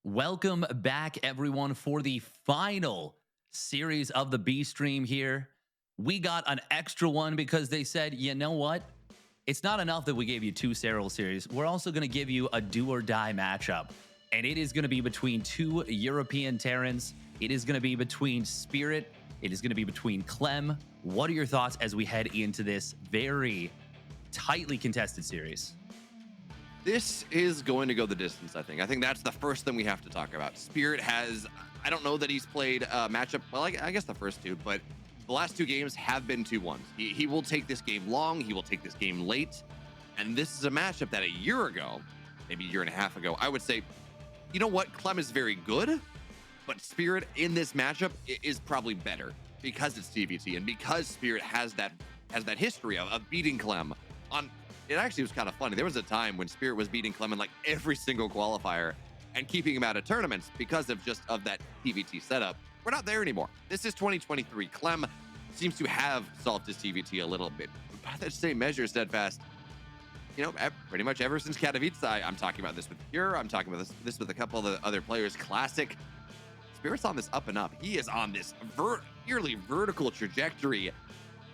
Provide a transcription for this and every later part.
Welcome back, everyone, for the final series of the B stream here. We got an extra one because they said, you know what? It's not enough that we gave you two serial series. We're also going to give you a do or die matchup. And it is going to be between two European Terrans. It is going to be between Spirit. It is going to be between Clem. What are your thoughts as we head into this very tightly contested series? This is going to go the distance, I think. I think that's the first thing we have to talk about. Spirit has, I don't know that he's played a matchup, well, I guess the first two, but the last two games have been 2-1s. He will take this game long, he will take this game late, and this is a matchup that a year ago, maybe a year and a half ago, I would say, you know what, Clem is very good, but Spirit in this matchup is probably better because it's TVT and because Spirit has that history of beating Clem on. It actually was kind of funny. There was a time when Spirit was beating Clem in like every single qualifier and keeping him out of tournaments because of that TVT setup. We're not there anymore. This is 2023. Clem seems to have solved his TVT a little bit. But by that same measure, Steadfast, you know, pretty much ever since Katowice, I'm talking about this with Pure, I'm talking about this with a couple of the other players, Classic. Spirit's on this up and up. He is on this nearly vertical trajectory.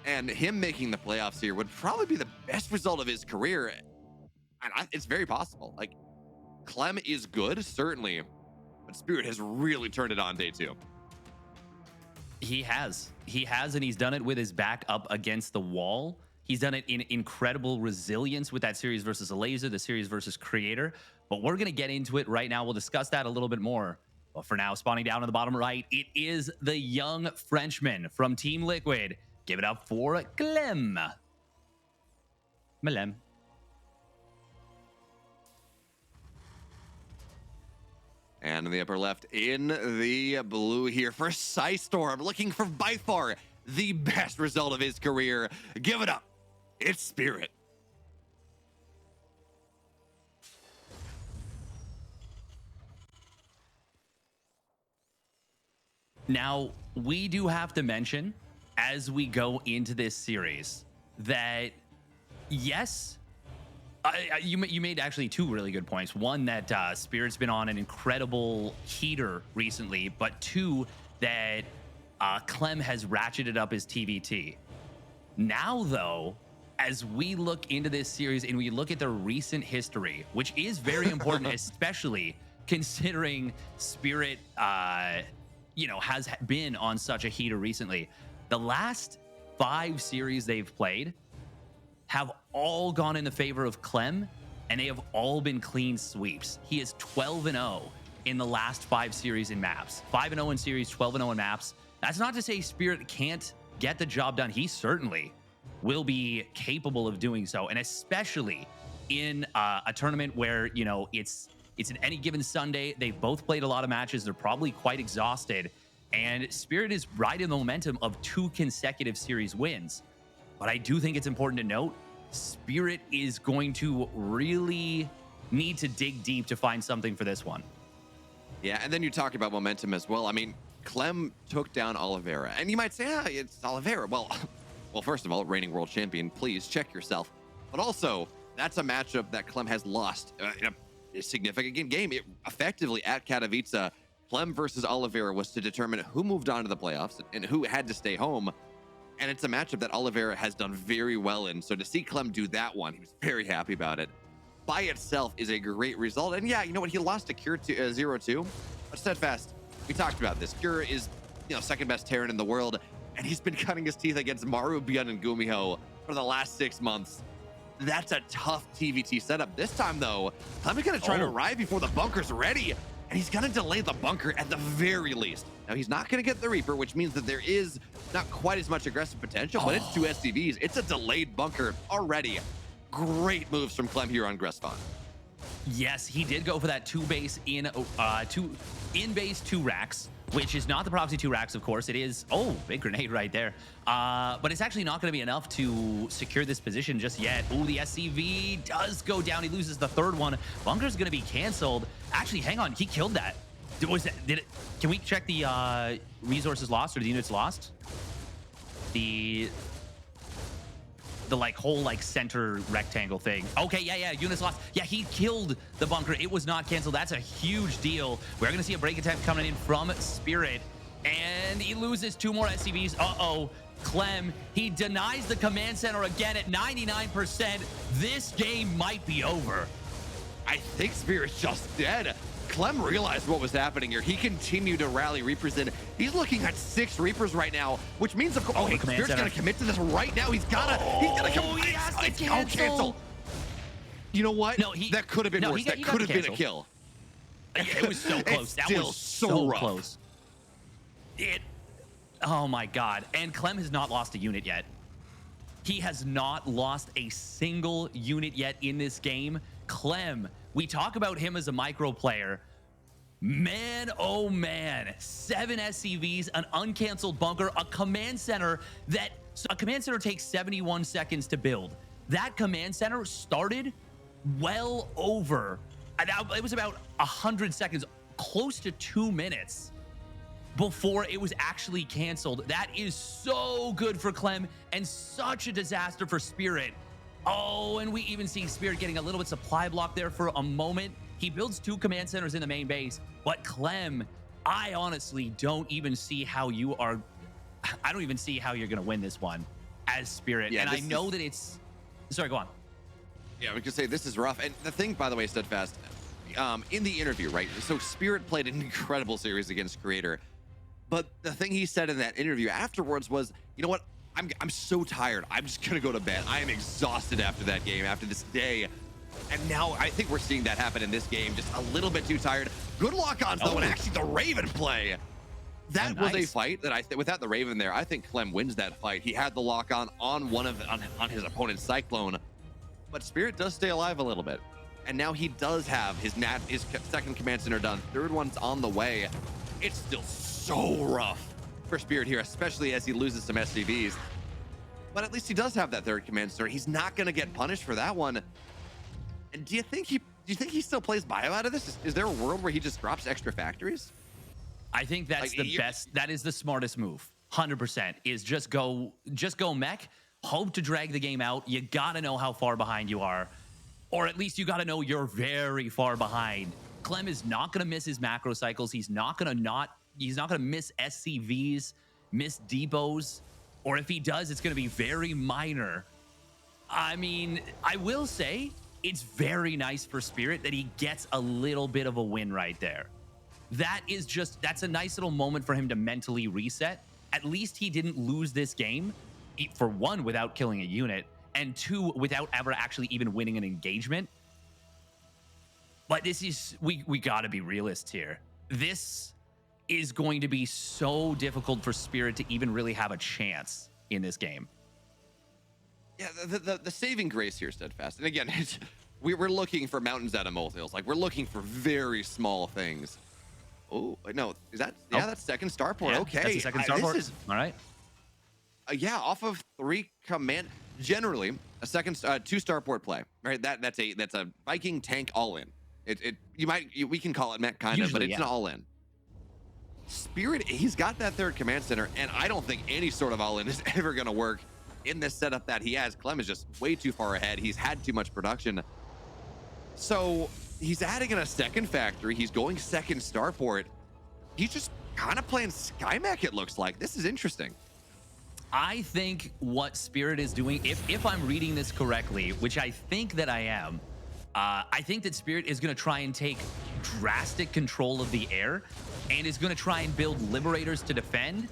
And him making the playoffs here would probably be the best result of his career. And it's very possible. Like, Clem is good, certainly, but Spirit has really turned it on day two. He has, and he's done it with his back up against the wall. He's done it in incredible resilience with that series versus Laser, the series versus Creator. But we're going to get into it right now. We'll discuss that a little bit more. But for now, spawning down on the bottom right, it is the young Frenchman from Team Liquid. Give it up for Clem. Malem. And in the upper left, in the blue here for Storm, looking for by far the best result of his career. Give it up. It's Spirit. Now, we do have to mention, as we go into this series, that yes, you made actually two really good points. One, that Spirit's been on an incredible heater recently, but two, that Clem has ratcheted up his TVT. Now, though, as we look into this series and we look at the recent history, which is very important, especially considering Spirit, has been on such a heater recently. The last 5 series they've played have all gone in the favor of Clem, and they have all been clean sweeps. He is 12-0 in the last 5 series in maps. 5-0 in series, 12-0 in maps. That's not to say Spirit can't get the job done. He certainly will be capable of doing so, and especially in a tournament where, it's an any given Sunday. They've both played a lot of matches. They're probably quite exhausted. And Spirit is riding the momentum of 2 consecutive series wins. But I do think it's important to note, Spirit is going to really need to dig deep to find something for this one. Yeah, and then you talk about momentum as well. I mean, Clem took down Oliveira. And you might say, it's Oliveira. Well, first of all, reigning world champion, please check yourself. But also, that's a matchup that Clem has lost in a significant game. It effectively at Katowice, Clem versus Oliveira was to determine who moved on to the playoffs and who had to stay home. And it's a matchup that Oliveira has done very well in. So to see Clem do that one, he was very happy about it. By itself is a great result. And yeah, you know what? He lost to Cure 0-2. But Steadfast, we talked about this. Cure is, second best Terran in the world. And he's been cutting his teeth against Maru, Byun, and Gumiho for the last 6 months. That's a tough TVT setup. This time, though, Clem is going to try to arrive before the bunker's ready. And he's going to delay the bunker at the very least. Now, he's not going to get the Reaper, which means that there is not quite as much aggressive potential, but it's 2 SCVs. It's a delayed bunker already. Great moves from Clem here on Gressvon. Yes, he did go for that 2 base in base 2 racks, which is not the Prophecy 2 racks, of course. It is, big grenade right there. But it's actually not going to be enough to secure this position just yet. The SCV does go down. He loses the 3rd one. Bunker's going to be canceled. Actually, hang on. He killed that. Can we check the resources lost or the units lost? the like whole like center rectangle thing. Okay, yeah, units lost. Yeah, he killed the bunker. It was not canceled. That's a huge deal. We're gonna see a break attempt coming in from Spirit, and he loses 2 more SCVs. Uh-oh. Clem, he denies the command center again at 99%. This game might be over. I think Spirit's just dead. Clem realized what was happening here. He continued to rally Reapers in. He's looking at 6 Reapers right now, which means, of course, oh, Spirit's gonna commit to this right now. He's gonna commit. He has to cancel. You know what? No, that could have been worse. That could have been a kill. It was so close. That was so close. Oh my God. And Clem has not lost a unit yet. He has not lost a single unit yet in this game. Clem, we talk about him as a micro player. Man, oh man, 7 SCVs, an uncanceled bunker, a command center takes 71 seconds to build. That command center started well over, it was about 100 seconds, close to 2 minutes before it was actually canceled. That is so good for Clem and such a disaster for Spirit. Oh, and we even see Spirit getting a little bit supply block there for a moment. He builds 2 command centers in the main base, but Clem, I honestly don't even see how I don't even see how you're gonna win this one as Spirit. Yeah, and I know that it's, sorry, go on. Yeah, we could say this is rough. And the thing, by the way, Steadfast, in the interview, right? So Spirit played an incredible series against Creator. But the thing he said in that interview afterwards was, you know what? I'm so tired. I'm just gonna go to bed. I am exhausted after that game, after this day. And now I think we're seeing that happen in this game. Just a little bit too tired. Good lock-ons though, and actually the Raven play. That was a fight that without the Raven there, I think Clem wins that fight. He had the lock-on on his opponent's Cyclone, but Spirit does stay alive a little bit. And now he does have his second command center done. 3rd one's on the way. It's still so rough for Spirit here, especially as he loses some SCVs. But at least he does have that 3rd command center. He's not going to get punished for that one. And do you think he still plays bio out of this? Is there a world where he just drops extra factories? I think that's the best. That is the smartest move. 100% is just go mech. Hope to drag the game out. You got to know how far behind you are, or at least you got to know you're very far behind. Clem is not going to miss his macro cycles. He's not going to miss SCVs, miss depots, or if he does, it's going to be very minor. I mean, I will say it's very nice for Spirit that he gets a little bit of a win right there. That's a nice little moment for him to mentally reset. At least he didn't lose this game, for 1, without killing a unit, and 2, without ever actually even winning an engagement. But this is, we got to be realists here. This is going to be so difficult for Spirit to even really have a chance in this game. Yeah, the saving grace here, Steadfast. And again, we're looking for mountains out of molehills. Like, we're looking for very small things. Oh, no, is that, yeah, that's 2nd starport. Yeah, okay. That's the 2nd starport. All right. Yeah, off of 3 command, generally a 2 starport play, right? That's a Viking tank all in. We can call it mech kind of, but it's an all in. Spirit, he's got that 3rd command center, and I don't think any sort of all in is ever going to work in this setup that he has. Clem is just way too far ahead. He's had too much production. So he's adding in a 2nd factory. He's going 2nd starport. He's just kind of playing Skymech, it looks like. This is interesting. I think what Spirit is doing, if I'm reading this correctly, which I think that I am, I think that Spirit is going to try and take drastic control of the air and is going to try and build Liberators to defend.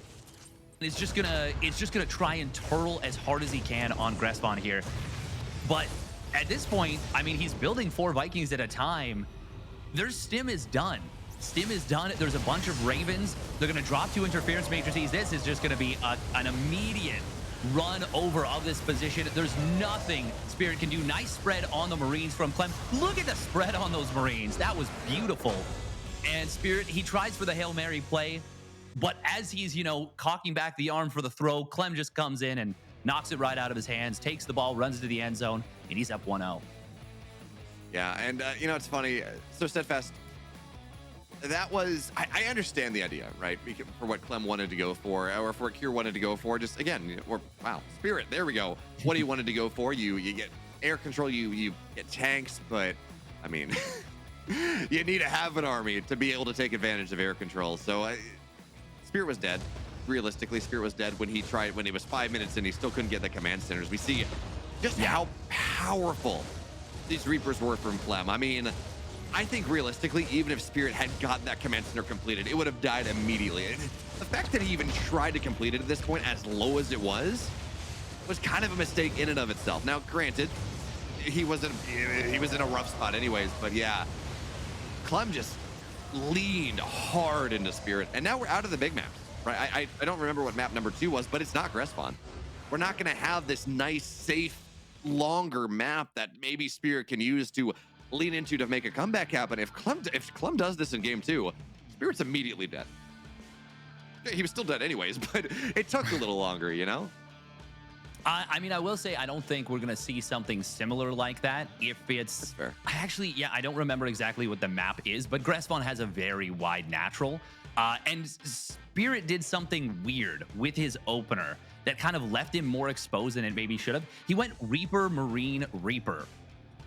It's just gonna try and turtle as hard as he can on Grespon here. But at this point, I mean, he's building 4 Vikings at a time. Their stim is done. Stim is done. There's a bunch of Ravens. They're gonna drop 2 interference matrices. This is just gonna be an immediate run over of this position. There's nothing Spirit can do. Nice spread on the Marines from Clem. Look at the spread on those Marines. That was beautiful. And Spirit, he tries for the Hail Mary play, but as he's, cocking back the arm for the throw, Clem just comes in and knocks it right out of his hands, takes the ball, runs to the end zone, and he's up 1-0. Yeah, and, it's funny. So, Steadfast, that was I understand the idea, right? For what Clem wanted to go for, or for what Kier wanted to go for. Just again, or wow, Spirit. There we go. What he wanted to go for. You get air control. You get tanks, but I mean, you need to have an army to be able to take advantage of air control. So Spirit was dead. Realistically, Spirit was dead when he tried. When it was 5 minutes and he still couldn't get the command centers. We see just how powerful these Reapers were from Clem. I mean, I think realistically, even if Spirit had gotten that command center completed, it would have died immediately. And the fact that he even tried to complete it at this point, as low as it was kind of a mistake in and of itself. Now, granted, he was in a rough spot anyways, but yeah, Clem just leaned hard into Spirit, and now we're out of the big maps, right? I don't remember what map number 2 was, but it's not Grespon. We're not going to have this nice, safe, longer map that maybe Spirit can use to lean into to make a comeback happen. If Clem does this in game 2, Spirit's immediately dead. He was still dead anyways, but it took a little longer, you know? I mean, I will say I don't think we're going to see something similar like that. If it's... That's fair. I don't remember exactly what the map is, but Grespon has a very wide natural. And Spirit did something weird with his opener that kind of left him more exposed than it maybe should have. He went Reaper, Marine, Reaper.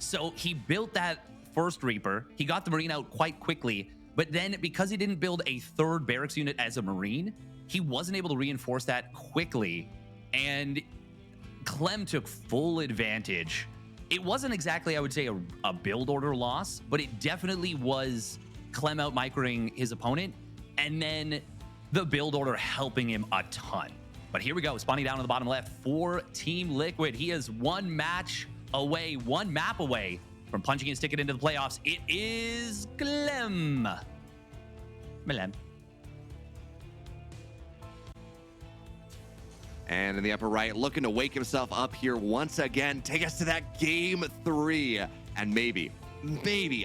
So he built that first Reaper. He got the Marine out quite quickly, but then because he didn't build a third barracks unit as a Marine, he wasn't able to reinforce that quickly. And Clem took full advantage. It wasn't exactly, I would say, a build order loss, but it definitely was Clem out microing his opponent, and then the build order helping him a ton. But here we go, spawning down on the bottom left for Team Liquid. He is one map away from punching his ticket into the playoffs. It is Clem. And in the upper right, looking to wake himself up here once again, take us to that game 3, and maybe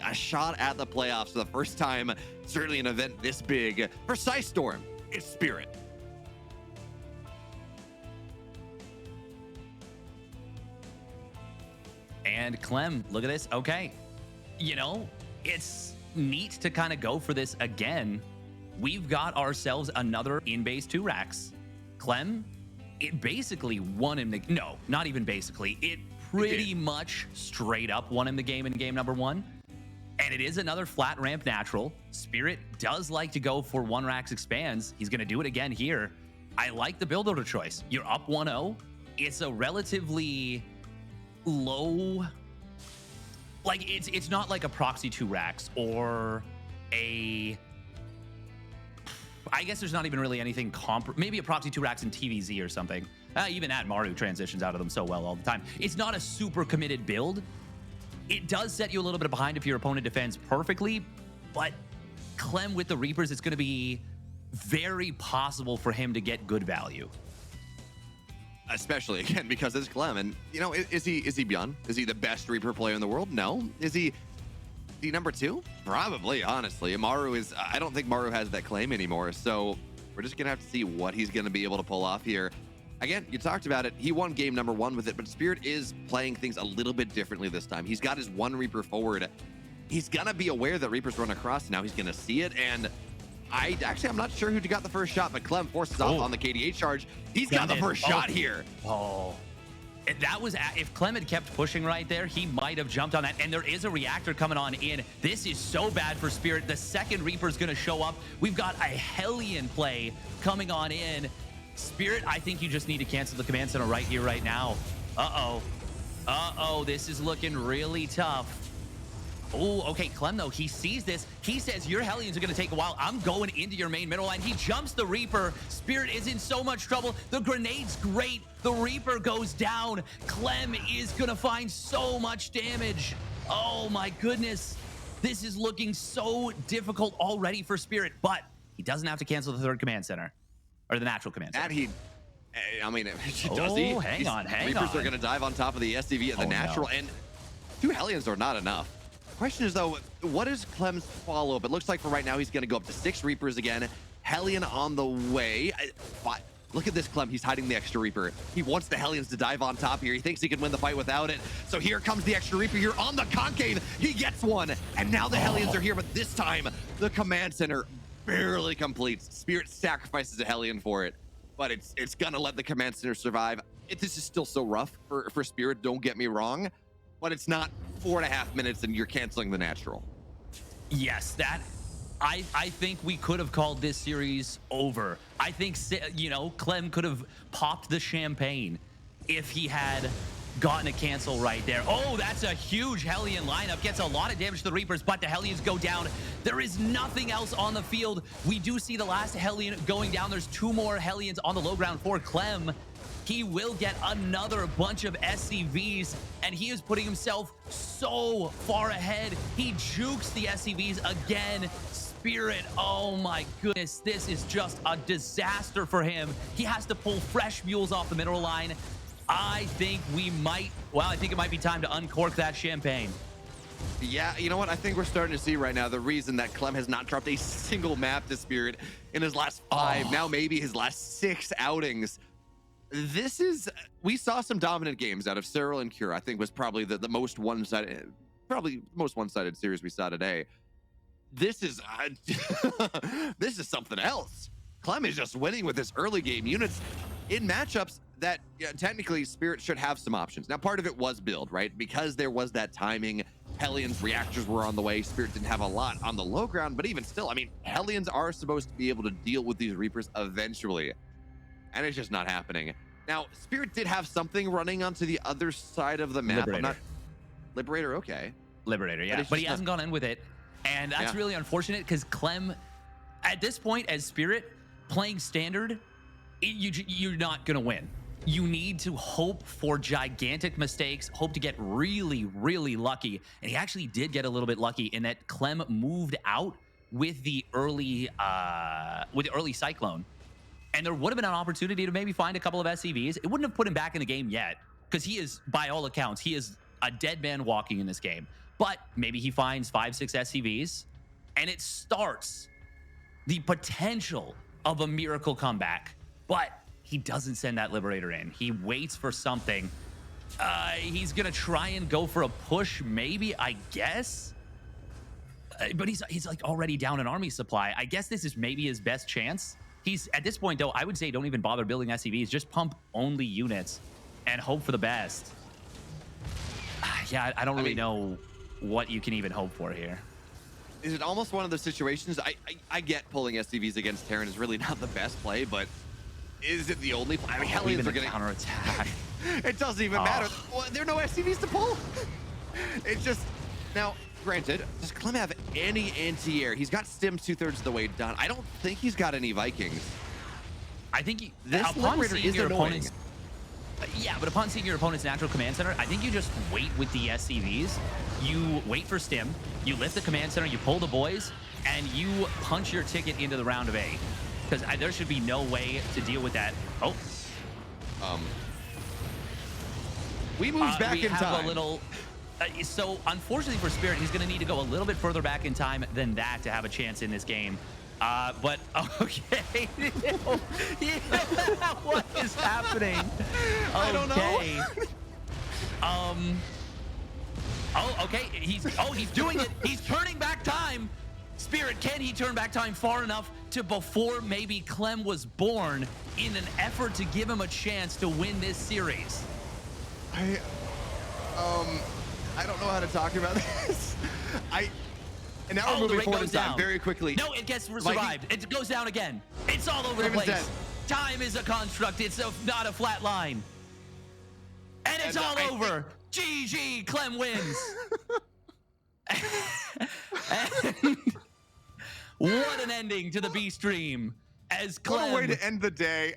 a shot at the playoffs for the first time, certainly an event this big. For Storm, it's Spirit. And Clem, look at this. Okay, you know, it's neat to kind of go for this again. We've got ourselves another in-base 2 racks. Clem, it basically won him the... No, not even basically. It pretty much straight up won him the game in game number 1. And it is another flat ramp natural. Spirit does like to go for 1 racks expands. He's going to do it again here. I like the build order choice. You're up 1-0. It's a relatively low... Like, it's not like a proxy 2 racks or a... I guess there's not even really anything maybe a proxy 2 racks in TVZ or something. Even at Maru transitions out of them so well all the time. It's not a super committed build. It does set you a little bit behind if your opponent defends perfectly, but Clem with the Reapers, it's going to be very possible for him to get good value. Especially again because it's Clem, and you know, is he Bjorn? Is he the best Reaper player in the world? No. Is he number 2? Probably, honestly. Maru is... I don't think Maru has that claim anymore, so we're just gonna have to see what he's gonna be able to pull off here. Again, you talked about it. He won game number 1 with it, but Spirit is playing things a little bit differently this time. He's got his 1 Reaper forward. He's gonna be aware that Reapers run across. Now he's gonna see it, and I'm not sure who got the first shot, but Clem forces off on the KDA charge. He's got the first shot here. That was, if Clem had kept pushing right there, he might have jumped on that. And there is a reactor coming on in. This is so bad for Spirit. The second Reaper's going to show up. We've got a Hellion play coming on in. Spirit, I think you just need to cancel the command center right here, right now. Uh-oh, this is looking really tough. Oh, okay, Clem, though, he sees this. He says, your Hellions are going to take a while. I'm going into your main middle line. He jumps the Reaper. Spirit is in so much trouble. The grenade's great. The Reaper goes down. Clem is going to find so much damage. Oh, my goodness. This is looking so difficult already for Spirit, but he doesn't have to cancel the 3rd command center, or the natural command center. Does he? Hang on. Reapers are going to dive on top of the SCV at the natural, and 2 Hellions are not enough. Question is, though, what is Clem's follow-up? It looks like for right now he's going to go up to 6 Reapers again. Hellion on the way. Look at this Clem. He's hiding the extra Reaper. He wants the Hellions to dive on top here. He thinks he can win the fight without it. So here comes the extra Reaper here on the Concave. He gets one. And now the Hellions are here, but this time the command center barely completes. Spirit sacrifices a Hellion for it, but it's gonna let the command center survive. This is still so rough for Spirit, don't get me wrong, but it's not 4.5 minutes and you're canceling the natural. Yes, that I think we could have called this series over. I think, you know, Clem could have popped the champagne if he had gotten a cancel right there. Oh, that's a huge Hellion lineup. Gets a lot of damage to the Reapers, but the Hellions go down. There is nothing else on the field. We do see the last Hellion going down. There's 2 more Hellions on the low ground for Clem. He will get another bunch of SCVs, and he is putting himself so far ahead. He jukes the SCVs again. Spirit, oh my goodness, this is just a disaster for him. He has to pull fresh mules off the mineral line. I think we might, well, I think it might be time to uncork that champagne. Yeah, you know what? I think we're starting to see right now the reason that Clem has not dropped a single map to Spirit in his last 5, now maybe his last 6 outings. This is, we saw some dominant games out of Cyril and Cure. I think was probably the most one-sided, series we saw today. This is this is something else. Clem is just winning with his early game units in matchups that technically Spirit should have some options. Now, part of it was build, right? Because there was that timing. Hellions reactors were on the way. Spirit didn't have a lot on the low ground, but even still, I mean, Hellions are supposed to be able to deal with these Reapers eventually, and it's just not happening. Now, Spirit did have something running onto the other side of the map. Liberator. Liberator, okay. Liberator, yeah, but he hasn't gone in with it. And that's really unfortunate because Clem, at this point as Spirit, playing standard, you're not going to win. You need to hope for gigantic mistakes, hope to get really, really lucky. And he actually did get a little bit lucky in that Clem moved out with the early Cyclone. And there would have been an opportunity to maybe find a couple of SCVs. It wouldn't have put him back in the game yet because he is, by all accounts, he is a dead man walking in this game. But maybe he finds 5, 6 SCVs, and it starts the potential of a miracle comeback. But he doesn't send that Liberator in. He waits for something. He's going to try and go for a push, maybe, I guess. But he's like already down an army supply. I guess this is maybe his best chance. He's, at this point, though, I would say don't even bother building SCVs. Just pump only units and hope for the best. Yeah, I don't really know what you can even hope for here. Is it almost one of those situations? I get pulling SCVs against Terran is really not the best play, but is it the only play? I mean, Hellions are going to counterattack. It doesn't even matter. Well, there are no SCVs to pull. It's just, now, granted, does Clem have any anti-air? He's got Stim 2/3 of the way done. I don't think he's got any Vikings. I think this Liberator is annoying. Yeah, but upon seeing your opponent's natural command center, I think you just wait with the SCVs. You wait for Stim, you lift the command center, you pull the boys, and you punch your ticket into the round of 8. Because there should be no way to deal with that. Oh. We moved back in time. A little, so unfortunately for Spirit, he's going to need to go a little bit further back in time than that to have a chance in this game. But okay, yeah, what is happening? Okay. I don't know. Oh, okay. He's doing it. He's turning back time. Spirit, can he turn back time far enough to before maybe Clem was born in an effort to give him a chance to win this series? I don't know how to talk about this. And now we're moving forward in time very quickly. No, it gets survived. It goes down again. It's all over the place. Time is a construct. It's not a flat line. And it's all over. GG, Clem wins. And what an ending to the B stream as Clem, what a way to end the day.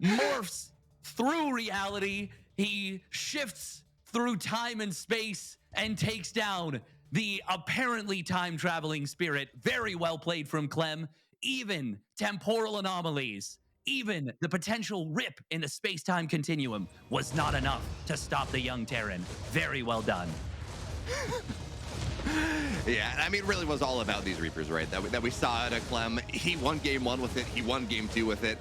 morphs through reality. He shifts through time and space and takes down the apparently time-traveling Spirit. Very well played from Clem. Even temporal anomalies, even the potential rip in the space-time continuum was not enough to stop the young Terran. Very well done. Yeah, I mean, it really was all about these Reapers, right? That we saw at a Clem. He won game 1 with it. He won game 2 with it.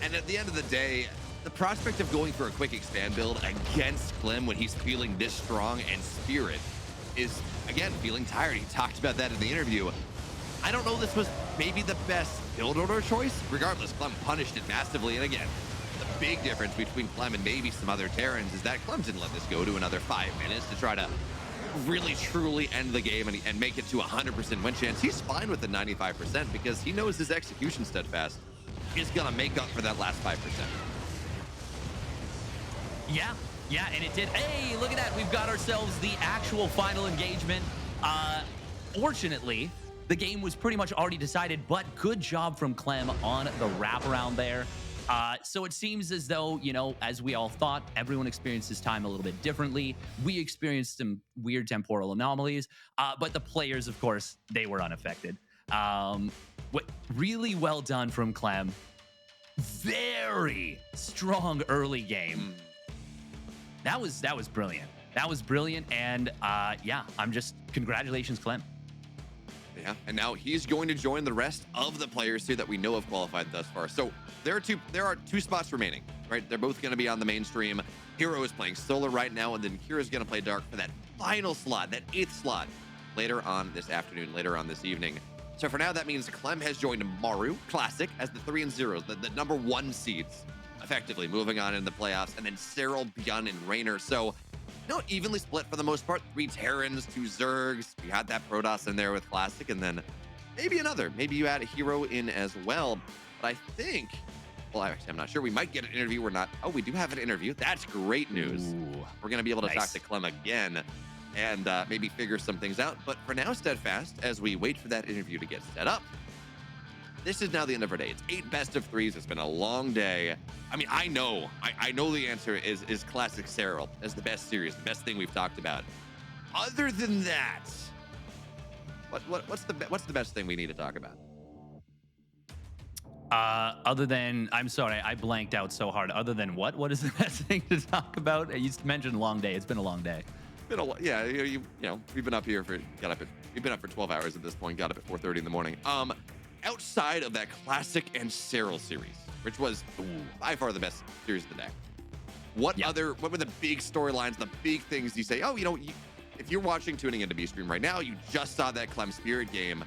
And at the end of the day, the prospect of going for a quick expand build against Clem when he's feeling this strong and Spirit is, again, feeling tired. He talked about that in the interview. I don't know, this was maybe the best build order choice. Regardless, Clem punished it massively. And again, the big difference between Clem and maybe some other Terrans is that Clem didn't let this go to another 5 minutes to try to really truly end the game and make it to 100% win chance. He's fine with the 95% because he knows his execution steadfast is gonna make up for that last 5%. Yeah, and it did. Hey, look at that. We've got ourselves the actual final engagement. Fortunately, the game was pretty much already decided, but good job from Clem on the wraparound there. So it seems as though, you know, as we all thought, everyone experienced this time a little bit differently. We experienced some weird temporal anomalies, but the players, of course, they were unaffected. What really well done from Clem. Very strong early game. That was brilliant. That was brilliant, and yeah, congratulations, Clem. Yeah, and now he's going to join the rest of the players here that we know have qualified thus far. So there are two spots remaining, right? They're both going to be on the mainstream. Hero is playing solo right now, and then Kira's going to play Dark for that final slot, that 8th slot, later on this afternoon, later on this evening. So for now, that means Clem has joined Maru Classic as the 3 and 0s, the number 1 seeds, effectively moving on in the playoffs, and then Cyril, Byun, and Raynor. So, you know, evenly split for the most part. 3 Terrans, 2 Zergs. We had that Protoss in there with Classic, and then maybe another. Maybe you add a Hero in as well. But I think, well, actually, I'm not sure. We might get an interview. We're not. Oh, we do have an interview. That's great news. Ooh, we're going to be able to nice. talk to Clem again and maybe figure some things out. But for now, Steadfast, as we wait for that interview to get set up, this is now the end of our day. It's 8 best of 3s. It's been a long day. I mean, I know the answer is Classic Cyril as the best series, the best thing we've talked about. Other than that, what's the best thing we need to talk about? Other than, I'm sorry, I blanked out so hard. Other than what? What is the best thing to talk about? You mentioned long day. It's been a long day. Been a, yeah, you know, we've been up here we've been up for 12 hours at this point. Got up at 4:30 in the morning. Outside of that Classic and Cyril series, which was by far the best series of the day, what were the big storylines, the big things you say? Oh, you know, if you're tuning into B-Stream right now, you just saw that Clem Spirit game.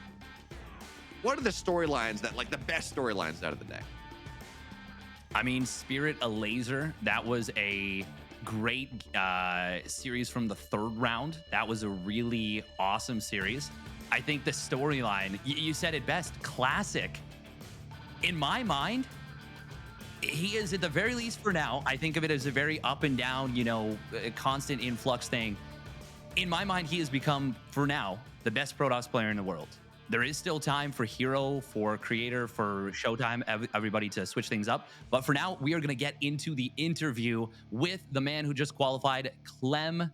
What are the storylines that, like, the best storylines out of the day? I mean, Spirit a laser. That was a great series from the 3rd round. That was a really awesome series. I think the storyline, you said it best, Classic. In my mind, he is, at the very least for now, I think of it as a very up and down, you know, constant influx thing. In my mind, he has become, for now, the best Protoss player in the world. There is still time for Hero, for Creator, for Showtime, everybody to switch things up. But for now, we are going to get into the interview with the man who just qualified, Clem.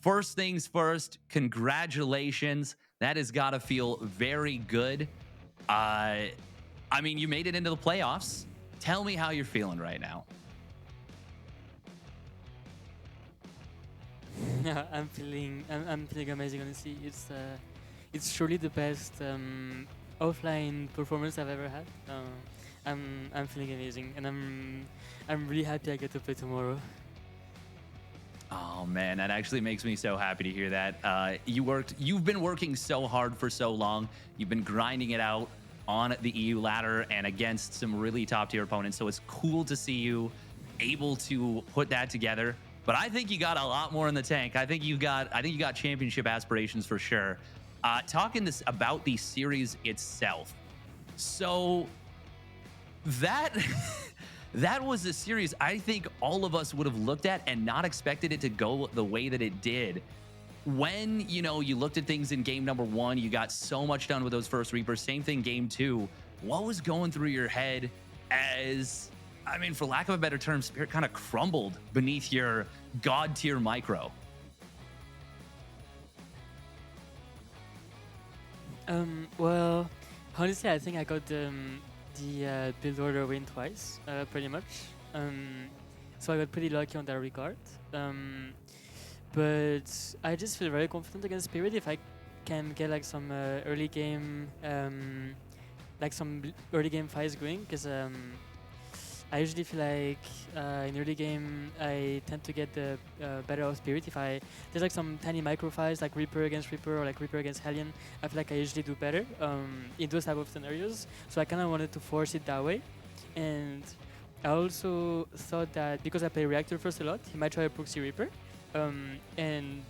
First things first, congratulations. That has got to feel very good. I mean, you made it into the playoffs. Tell me how you're feeling right now. Yeah, I'm feeling amazing. Honestly, it's surely the best offline performance I've ever had. I'm feeling amazing, and I'm really happy I get to play tomorrow. Oh man, that actually makes me so happy to hear that. You've been working so hard for so long. You've been grinding it out on the EU ladder and against some really top tier opponents. So it's cool to see you able to put that together. But I think you got a lot more in the tank. I think you got championship aspirations for sure. Talking about the series itself. So that that was a series I think all of us would have looked at and not expected it to go the way that it did. When, you know, you looked at things in game number 1, you got so much done with those first Reapers. Same thing game 2. What was going through your head as, I mean, for lack of a better term, Spirit kind of crumbled beneath your god tier micro? Well, honestly, I think I got the build order win twice, pretty much. So I got pretty lucky on that regard. But I just feel very confident against Spirit if I can get like some early game fights going, because I usually feel like in early game I tend to get the better of Spirit if there's like some tiny micro fights like Reaper against Reaper or like Reaper against Hellion. I feel like I usually do better in those type of scenarios. So I kind of wanted to force it that way, and I also thought that because I play Reactor first a lot, he might try a Proxy Reaper, and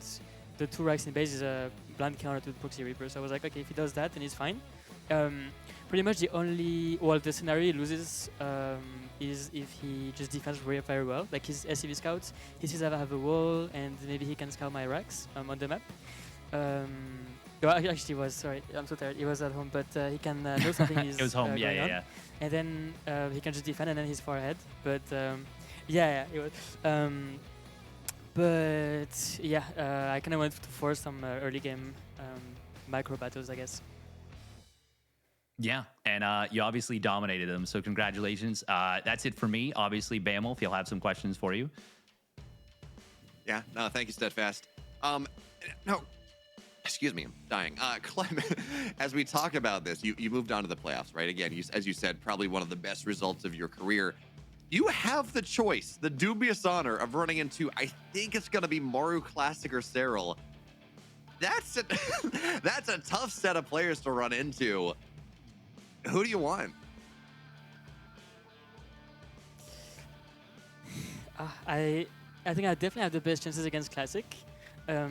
the 2 racks in base is a blind counter to Proxy Reaper. So I was like, okay, if he does that, then he's fine. Pretty much the scenario he loses is if he just defends very well. Like his SCV scouts, he sees I have a wall and maybe he can scout my racks on the map. No, actually, he was, sorry, I'm so tired. He was at home, but he can know something is It was home. going on. Yeah. And then he can just defend and then he's far ahead. But it was. But yeah, I kind of wanted to force some early game micro battles, I guess. Yeah, and you obviously dominated them, so congratulations. That's it for me. Obviously, Bamel, he'll have some questions for you. Yeah, no, thank you, Steadfast. No, excuse me, I'm dying. Clem, as we talk about this, you moved on to the playoffs, right? Again, as you said, probably one of the best results of your career. You have the choice, the dubious honor of running into, I think it's going to be Maru Classic or Serral. That's a tough set of players to run into. Who do you want? I think I definitely have the best chances against Classic. I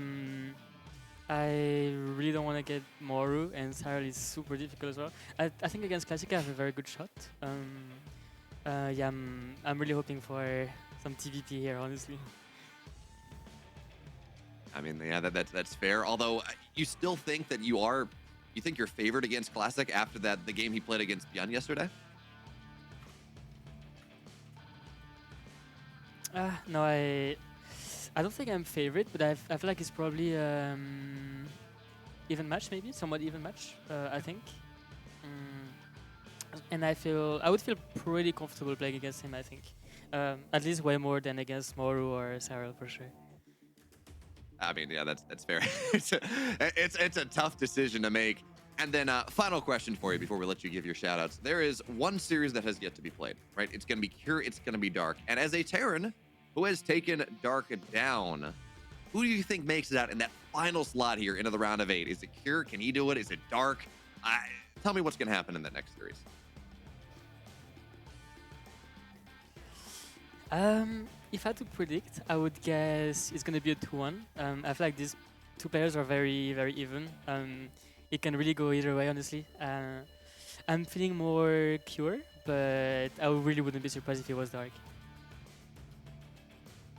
really don't want to get Moru, and Cyril is super difficult as well. I think against Classic I have a very good shot. Yeah, I'm really hoping for some TVP here, honestly. I mean, yeah, that's fair. Although you still think that you think you're favored against Classic after the game he played against Bjorn yesterday? No, I don't think I'm favored, but I feel like it's probably even match, maybe somewhat even match. I think, and I would feel pretty comfortable playing against him. I think, at least way more than against Moru or Cyril for sure. I mean, yeah, that's fair. it's a tough decision to make. And then final question for you before we let you give your shout outs. There is one series that has yet to be played, right? It's going to be Cure, it's going to be Dark. And as a Terran who has taken Dark down, who do you think makes it out in that final slot here into the round of 8? Is it Cure? Can he do it? Is it Dark? Tell me what's going to happen in that next series. If I had to predict, I would guess it's going to be a 2-1. I feel like these two players are very, very even. It can really go either way, honestly. I'm feeling more Cure, but I really wouldn't be surprised if it was Dark.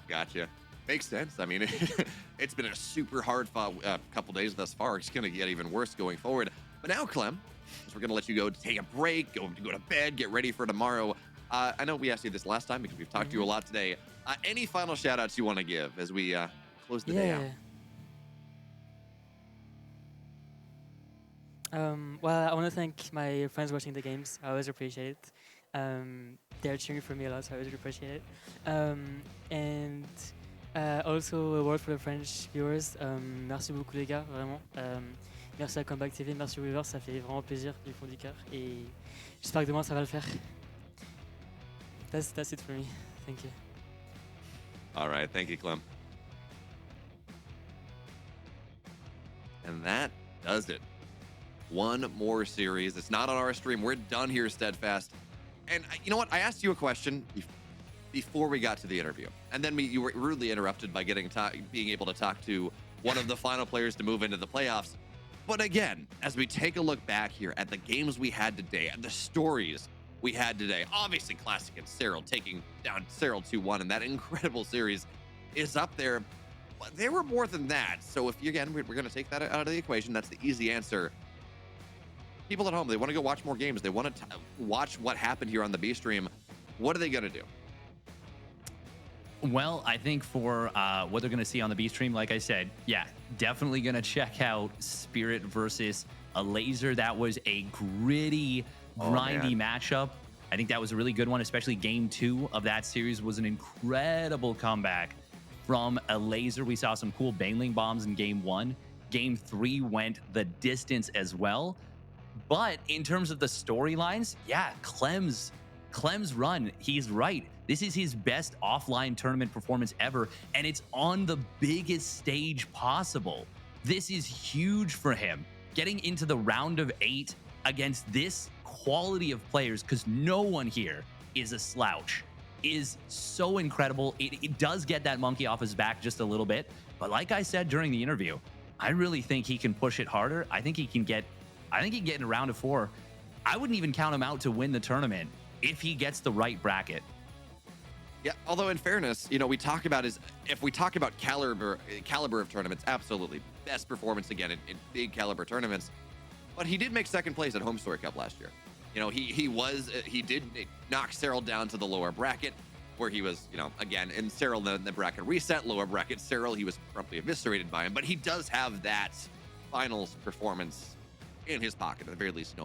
Gotcha. Makes sense. I mean, it's been a super hard fought couple days thus far. It's going to get even worse going forward. But now, Clem, we're going to let you go take a break, go to bed, get ready for tomorrow. I know we asked you this last time because we've talked to you a lot today. Any final shout outs you want to give as we close the day out? Well, I want to thank my friends watching the games. I always appreciate it. They're cheering for me a lot, so I always appreciate it. And also a word for the French viewers. Merci beaucoup les gars, vraiment. Merci à Comeback TV, merci aux viewers, ça fait vraiment plaisir du fond du cœur. Et j'espère que demain ça va le faire. That's it for me. Thank you. All right, thank you, Clem. And that does it. One more series. It's not on our stream. We're done here, Steadfast. And you know what? I asked you a question before we got to the interview, and then you were rudely interrupted by being able to talk to one of the final players to move into the playoffs. But again, as we take a look back here at the games we had today and the stories we had today, obviously Classic and Serral taking down Serral 2-1, and that incredible series is up there. But there were more than that. So if you, again, we're going to take that out of the equation. That's the easy answer. People at home, they want to go watch more games. They want to watch what happened here on the B stream. What are they going to do? Well, I think for what they're going to see on the B stream, like I said, yeah, definitely going to check out Spirit versus a Laser. That was a gritty, grindy matchup. I think that was a really good one, especially game 2 of that series was an incredible comeback from a Laser. We saw some cool Baneling bombs in game 1. Game 3 went the distance as well. But in terms of the storylines, yeah, Clem's Clem's run, he's right. This is his best offline tournament performance ever, and it's on the biggest stage possible. This is huge for him. Getting into the round of 8 against this quality of players, because no one here is a slouch, is so incredible. It does get that monkey off his back just a little bit, but like I said during the interview, I really think he can push it harder. I think he can get in a round of 4. I wouldn't even count him out to win the tournament if he gets the right bracket. Yeah, although in fairness, we talk about if we talk about caliber of tournaments, absolutely best performance again in big caliber tournaments. But he did make second place at Home Story Cup last year. He did knock Cyril down to the lower bracket, where he was, again, in Cyril the bracket reset, lower bracket Cyril, he was promptly eviscerated by him. But he does have that finals performance in his pocket at the very least.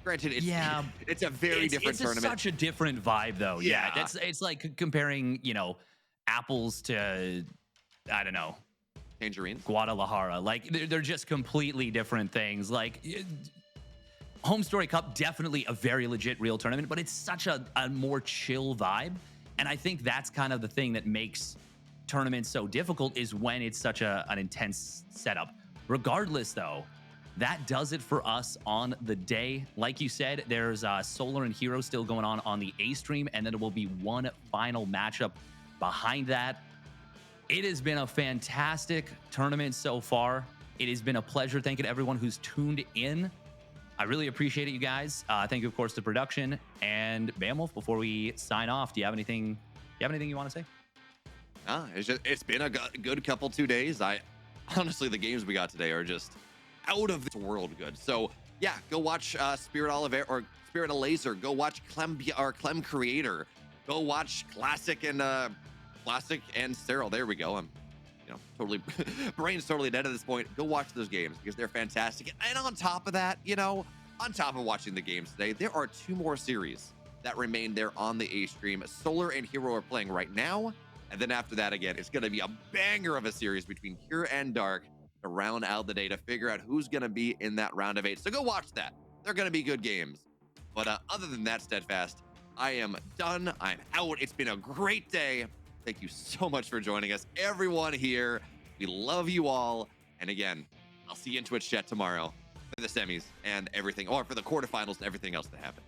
Granted, it's a very different tournament. It's such a different vibe, though. Yeah, it's like comparing, apples to, I don't know, tangerines, Guadalajara. Like they're just completely different things. Like Home Story Cup, definitely a very legit real tournament, but it's such a more chill vibe. And I think that's kind of the thing that makes tournaments so difficult, is when it's such an intense setup. Regardless, though, that does it for us on the day. Like you said, there's Solar and Hero still going on the A stream, and then there will be one final matchup behind that. It has been a fantastic tournament so far. It has been a pleasure. Thank you to everyone who's tuned in. I really appreciate it, you guys. Thank you, of course, to production. And Beowulf, before we sign off, do you have anything you want to say? It's been a good couple 2 days. Honestly, the games we got today are just out of this world good. So yeah, go watch Spirit Oliver or Spirit of Laser. Go watch Clem Creator. Go watch Classic and Cyril. There we go. I'm totally brain's totally dead at this point. Go watch those games because they're fantastic. And on top of that, on top of watching the games today, there are 2 more series that remain there on the A stream. Solar and Hero are playing right now. And then after that, again, it's going to be a banger of a series between Pure and Dark to round out the day to figure out who's going to be in that round of 8. So go watch that. They're going to be good games. But other than that, Steadfast, I am done. I'm out. It's been a great day. Thank you so much for joining us, everyone here. We love you all. And again, I'll see you in Twitch chat tomorrow for the semis and everything, or for the quarterfinals and everything else that happened.